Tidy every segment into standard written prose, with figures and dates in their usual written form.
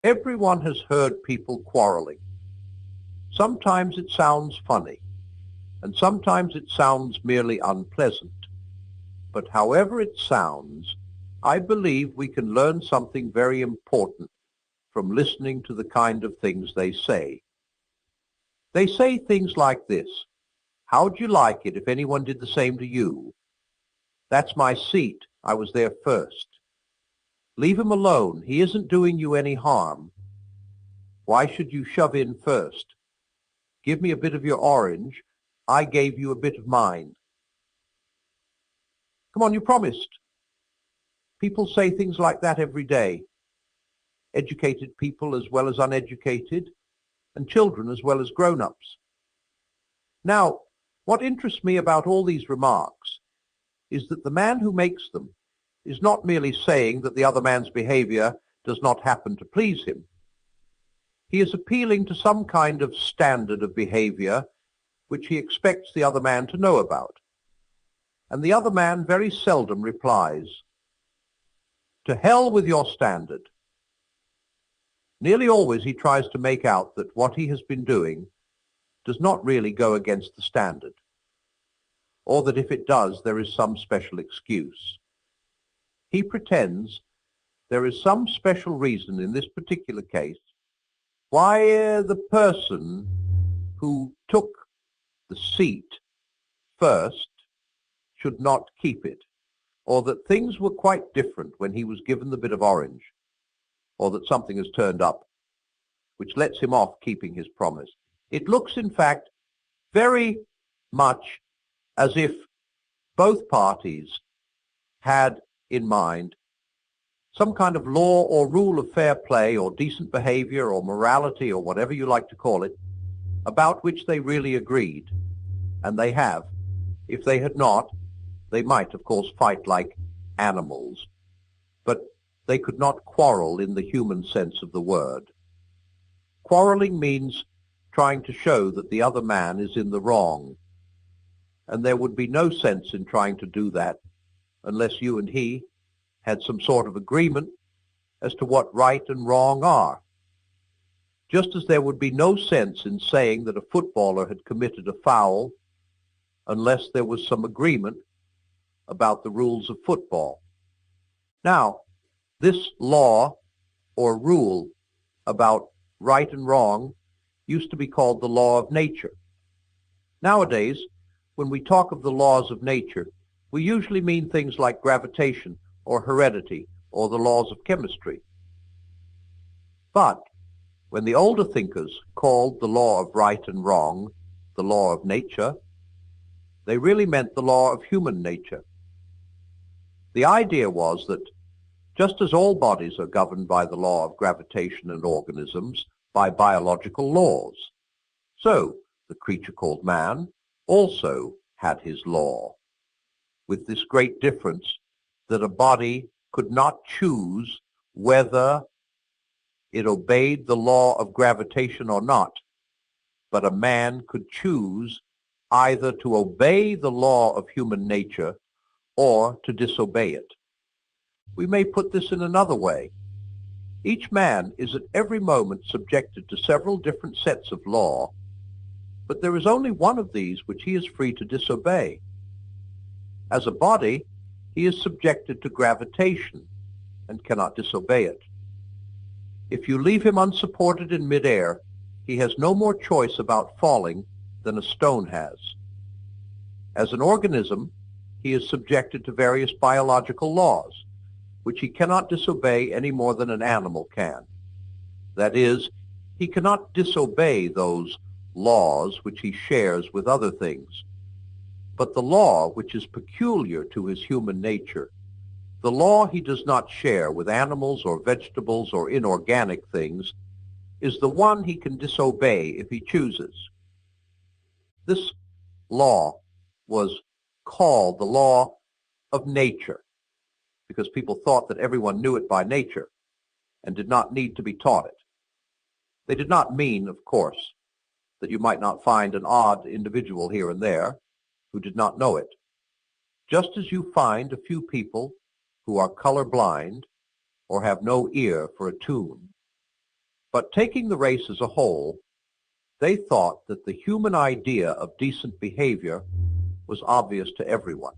Everyone has heard people quarreling. Sometimes it sounds funny, and sometimes it sounds merely unpleasant. But however it sounds, I believe we can learn something very important from listening to the kind of things they say. They say things like this: "How'd you like it if anyone did the same to you? That's my seat. I was there first. Leave him alone. He isn't doing you any harm. Why should you shove in first? Give me a bit of your orange. I gave you a bit of mine. Come on, you promised." People say things like that every day. Educated people as well as uneducated, and children as well as grown-ups. Now, what interests me about all these remarks is that the man who makes them is not merely saying that the other man's behavior does not happen to please him. He is appealing to some kind of standard of behavior which he expects the other man to know about. And the other man very seldom replies, "To hell with your standard." Nearly always he tries to make out that what he has been doing does not really go against the standard, or that if it does, there is some special excuse. He pretends there is some special reason in this particular case why the person who took the seat first should not keep it, or that things were quite different when he was given the bit of orange, or that something has turned up which lets him off keeping his promise. It looks, in fact, very much as if both parties had in mind some kind of law or rule of fair play or decent behavior or morality or whatever you like to call it, about which they really agreed. And they have. If they had not, they might, of course, fight like animals, but they could not quarrel in the human sense of the word. Quarreling means trying to show that the other man is in the wrong, and there would be no sense in trying to do that unless you and he had some sort of agreement as to what right and wrong are. Just as there would be no sense in saying that a footballer had committed a foul unless there was some agreement about the rules of football. Now, this law or rule about right and wrong used to be called the law of nature. Nowadays, when we talk of the laws of nature, we usually mean things like gravitation or heredity or the laws of chemistry. But when the older thinkers called the law of right and wrong the law of nature, they really meant the law of human nature. The idea was that just as all bodies are governed by the law of gravitation and organisms by biological laws, so the creature called man also had his law, with this great difference that a body could not choose whether it obeyed the law of gravitation or not, but a man could choose either to obey the law of human nature or to disobey it. We may put this in another way. Each man is at every moment subjected to several different sets of law, but there is only one of these which he is free to disobey. As a body, he is subjected to gravitation and cannot disobey it. If you leave him unsupported in midair, he has no more choice about falling than a stone has. As an organism, he is subjected to various biological laws, which he cannot disobey any more than an animal can. That is, he cannot disobey those laws which he shares with other things. But the law which is peculiar to his human nature, the law he does not share with animals or vegetables or inorganic things, is the one he can disobey if he chooses. This law was called the law of nature, because people thought that everyone knew it by nature and did not need to be taught it. They did not mean, of course, that you might not find an odd individual here and there who did not know it, just as you find a few people who are colorblind or have no ear for a tune. But taking the race as a whole, they thought that the human idea of decent behavior was obvious to everyone.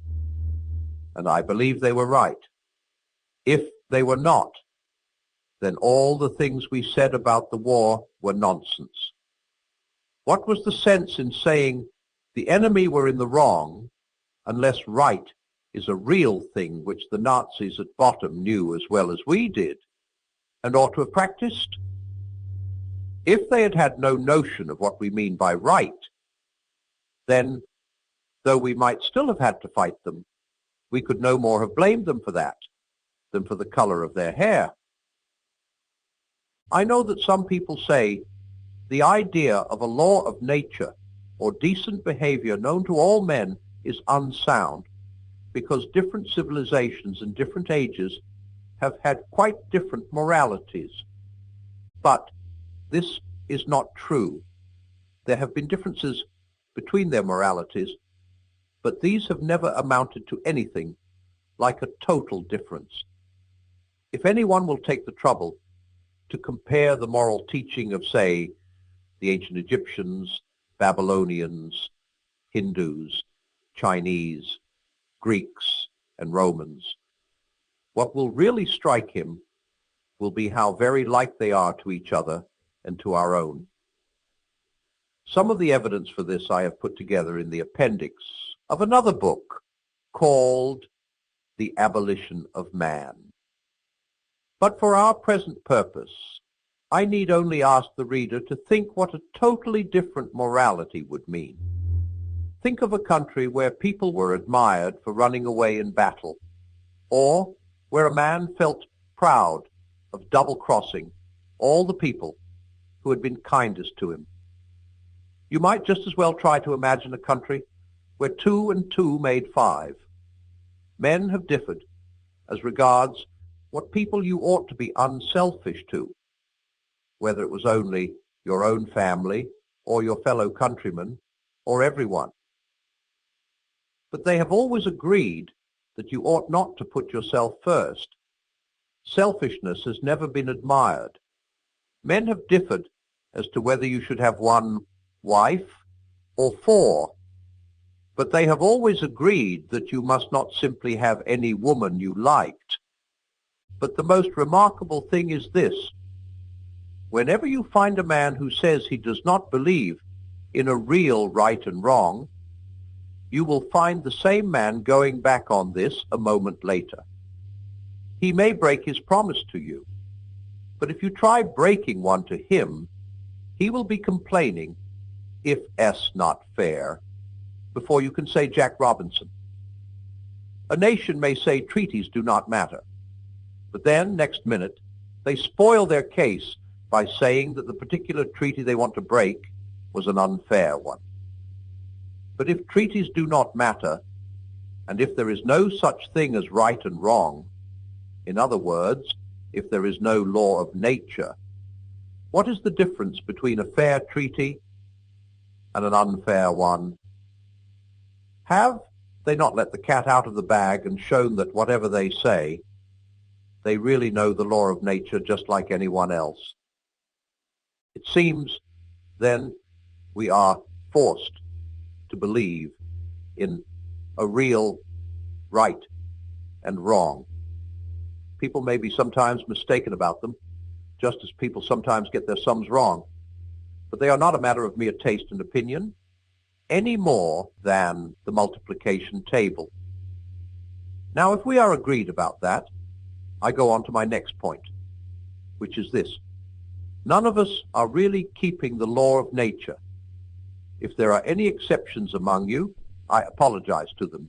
And I believe they were right. If they were not, then all the things we said about the war were nonsense. What was the sense in saying the enemy were in the wrong unless right is a real thing which the Nazis at bottom knew as well as we did and ought to have practiced? If they had had no notion of what we mean by right, then, though we might still have had to fight them, we could no more have blamed them for that than for the color of their hair. I know that some people say the idea of a law of nature or decent behavior known to all men is unsound because different civilizations in different ages have had quite different moralities. But this is not true. There have been differences between their moralities, but these have never amounted to anything like a total difference. If anyone will take the trouble to compare the moral teaching of, say, the ancient Egyptians, Babylonians, Hindus, Chinese, Greeks, and Romans, what will really strike him will be how very like they are to each other and to our own. Some of the evidence for this I have put together in the appendix of another book called The Abolition of Man. But for our present purpose, I need only ask the reader to think what a totally different morality would mean. Think of a country where people were admired for running away in battle, or where a man felt proud of double-crossing all the people who had been kindest to him. You might just as well try to imagine a country where 2 and 2 made 5. Men have differed as regards what people you ought to be unselfish to, whether it was only your own family or your fellow countrymen or everyone. But they have always agreed that you ought not to put yourself first. Selfishness has never been admired. Men have differed as to whether you should have 1 wife or 4, but they have always agreed that you must not simply have any woman you liked. But the most remarkable thing is this: whenever you find a man who says he does not believe in a real right and wrong, you will find the same man going back on this a moment later. He may break his promise to you, but if you try breaking one to him, he will be complaining, if S not fair, before you can say Jack Robinson. A nation may say treaties do not matter, but then, next minute, they spoil their case by saying that the particular treaty they want to break was an unfair one. But if treaties do not matter, and if there is no such thing as right and wrong, in other words, if there is no law of nature, what is the difference between a fair treaty and an unfair one? Have they not let the cat out of the bag and shown that whatever they say, they really know the law of nature just like anyone else? It seems, then, we are forced to believe in a real right and wrong. People may be sometimes mistaken about them, just as people sometimes get their sums wrong, but they are not a matter of mere taste and opinion, any more than the multiplication table. Now, if we are agreed about that, I go on to my next point, which is this: none of us are really keeping the law of nature. If there are any exceptions among you, I apologize to them.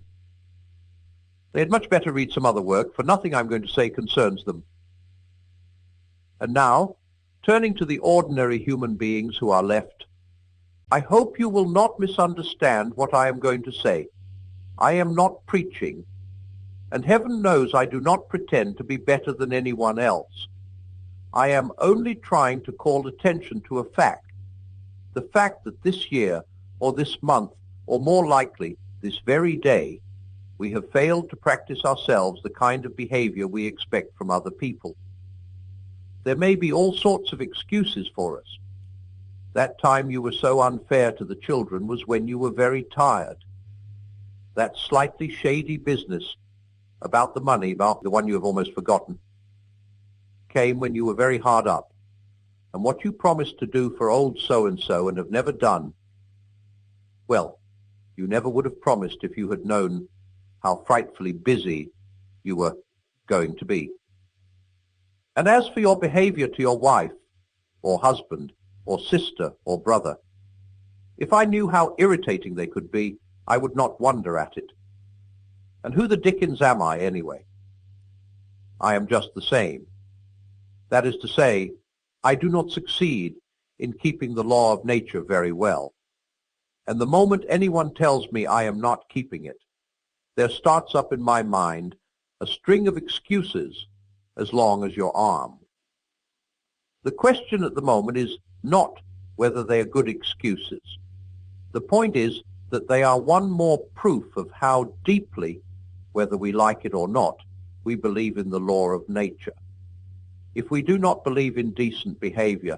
They had much better read some other work, for nothing I'm going to say concerns them. And now, turning to the ordinary human beings who are left, I hope you will not misunderstand what I am going to say. I am not preaching, and heaven knows I do not pretend to be better than anyone else. I am only trying to call attention to a fact, the fact that this year, or this month, or more likely, this very day, we have failed to practice ourselves the kind of behavior we expect from other people. There may be all sorts of excuses for us. That time you were so unfair to the children was when you were very tired. That slightly shady business about the money, about the one you have almost forgotten, came when you were very hard up. And what you promised to do for old so-and-so and have never done, well, you never would have promised if you had known how frightfully busy you were going to be. And as for your behavior to your wife, or husband, or sister, or brother, if I knew how irritating they could be, I would not wonder at it. And who the dickens am I, anyway? I am just the same. That is to say, I do not succeed in keeping the law of nature very well. And the moment anyone tells me I am not keeping it, there starts up in my mind a string of excuses as long as your arm. The question at the moment is not whether they are good excuses. The point is that they are one more proof of how deeply, whether we like it or not, we believe in the law of nature. If we do not believe in decent behavior,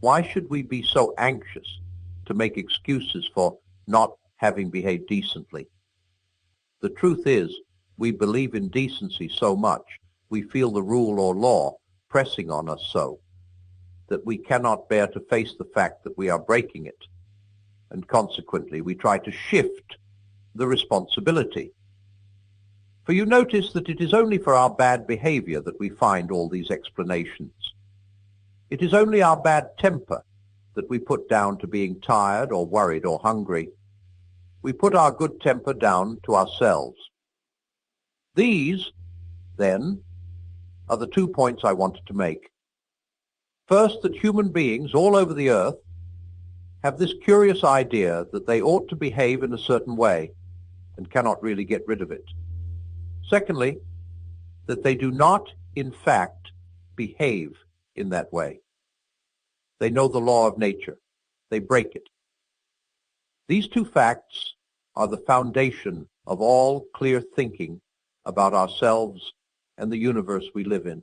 why should we be so anxious to make excuses for not having behaved decently? The truth is, we believe in decency so much, we feel the rule or law pressing on us so, that we cannot bear to face the fact that we are breaking it, and consequently we try to shift the responsibility. For you notice that it is only for our bad behavior that we find all these explanations. It is only our bad temper that we put down to being tired or worried or hungry. We put our good temper down to ourselves. These, then, are the 2 points I wanted to make. First, that human beings all over the earth have this curious idea that they ought to behave in a certain way and cannot really get rid of it. Secondly, that they do not, in fact, behave in that way. They know the law of nature. They break it. These 2 facts are the foundation of all clear thinking about ourselves and the universe we live in.